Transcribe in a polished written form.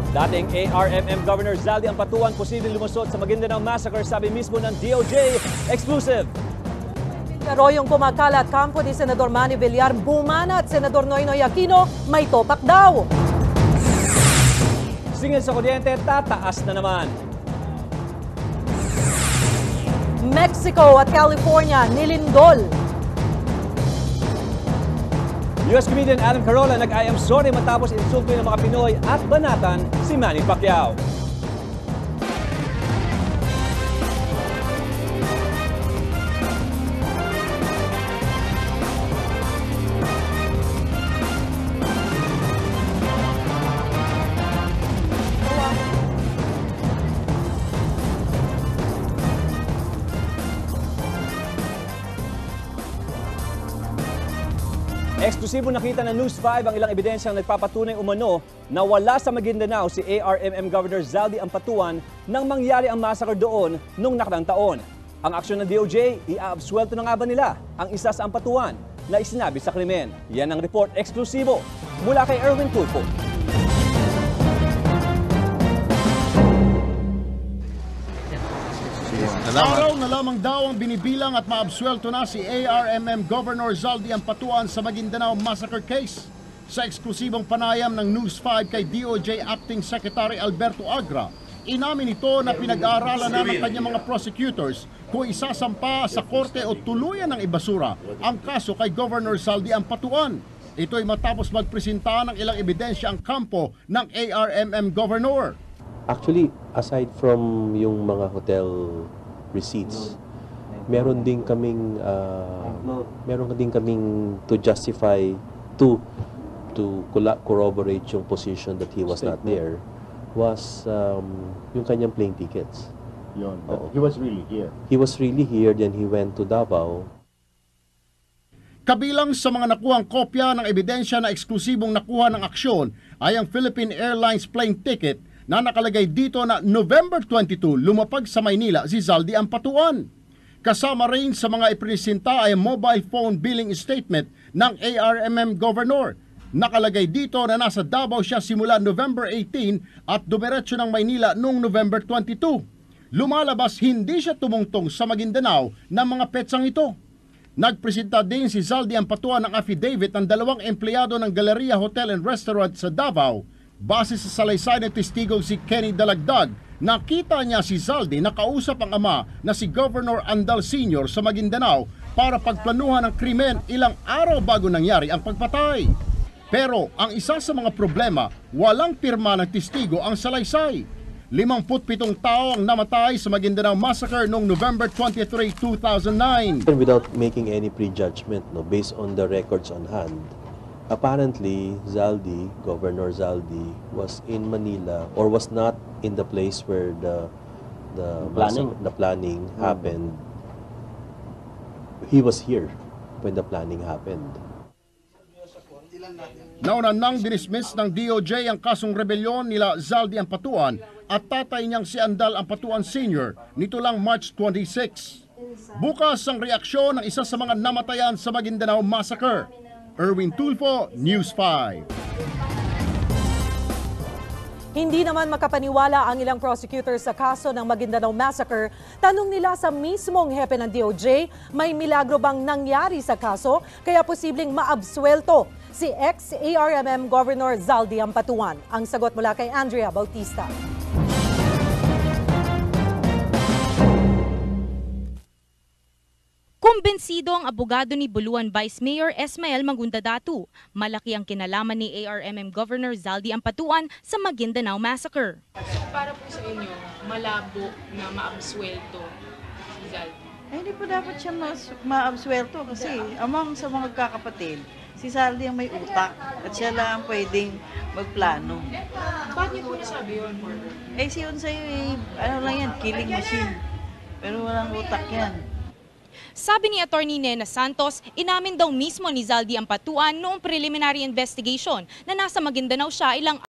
Dating ARMM Governor Zaldy Ampatuan posibleng lumusot sa Maguindanao Massacre, sabi mismo ng DOJ. Exclusive! Pero yung kumakalat kampo ni Senador Manny Villar, bumanat Senador Noynoy Aquino, may topak daw. Singil sa kuryente, tataas na naman. Mexico at California nilindol. US comedian Adam Carolla nag-I am sorry matapos insultuin ng mga Pinoy at banatan si Manny Pacquiao. Eksklusibo nakita ng News 5 ang ilang ebidensyang nagpapatunay umano na wala sa Maguindanao si ARMM Governor Zaldy Ampatuan nang mangyari ang massacre doon noong nakaraang taon. Ang aksyon ng DOJ, iaabsuelto na nga ba nila ang isa sa Ampatuan na isinabi sa krimen? Yan ang report eksklusibo mula kay Erwin Tulfo. Araw na lamang daw ang binibilang at maabsuelto na si ARMM Governor Zaldy Ampatuan sa Maguindanao Massacre case. Sa eksklusibong panayam ng News 5 kay DOJ Acting Secretary Alberto Agra, inamin ito na pinag-aaralan na ng kanyang mga prosecutors kung isasampa sa korte o tuluyan ng ibasura ang kaso kay Governor Zaldy Ampatuan. Ito ay matapos magpresenta ng ilang ebidensya ang kampo ng ARMM Governor. Actually, aside from yung mga hotel receipts, meron din kaming to justify to corroborate yung position that he was not there was yung kanyang plane tickets. Yun, he was really here. He was really here, then he went to Davao. Kabilang sa mga nakuhang kopya ng ebidensya na eksklusibong nakuha ng aksyon ay ang Philippine Airlines plane ticket na nakalagay dito na November 22 lumapag sa Maynila si Zaldy Ampatuan. Kasama rin sa mga ipresenta ay mobile phone billing statement ng ARMM Governor. Nakalagay dito na nasa Davao siya simula November 18 at dumiretso ng Maynila noong November 22. Lumalabas hindi siya tumungtong sa Maguindanao ng mga petsang ito. Nagpresenta din si Zaldy Ampatuan ng affidavit ng dalawang empleyado ng Galleria Hotel and Restaurant sa Davao. Base sa salaysay ng testigo si Kenny Dalagdag, nakita niya si Zaldy na kausap ang ama na si Governor Andal Sr. sa Maguindanao para pagplanuhan ng krimen ilang araw bago nangyari ang pagpatay. Pero ang isa sa mga problema, walang pirma ng testigo ang salaysay. 57 tao ang namatay sa Maguindanao Massacre noong November 23, 2009. Without making any prejudgment, based on the records on hand, apparently, Governor Zaldy, was in Manila or was not in the place where the planning happened. He was here when the planning happened. Nauna nang dinismiss ng DOJ ang kasong rebelyon nila Zaldy Ampatuan at tatay niyang si Andal Ampatuan Sr. nito lang March 26. Bukas ang reaksyon ng isa sa mga namatayan sa Maguindanao Massacre. Erwin Tulfo, News 5. Hindi naman makapaniwala ang ilang prosecutors sa kaso ng Maguindanao Massacre. Tanong nila sa mismong hepe ng DOJ, may milagro bang nangyari sa kaso kaya posibleng maabsuelto si ex-ARMM Governor Zaldy Ampatuan. Ang sagot mula kay Andrea Bautista. Kumbensido ang abogado ni Buluan Vice Mayor Esmael Magundadatu. Malaki ang kinalaman ni ARMM Governor Zaldy Ampatuan sa Maguindanao Massacre. Para po sa inyo, malabo na maabsuelto si Zaldy? Hindi po dapat siya maabsuelto kasi among sa mga kakapatid, si Zaldy ang may utak at siya lang ang pwedeng magplano. Bakit niyo po nasabi yun? Si yun sa'yo, ano lang yan, killing machine. Pero walang utak yan. Sabi ni Attorney Nena Santos, inamin daw mismo ni Zaldy Ampatuan noong preliminary investigation na nasa Maguindanao siya ilang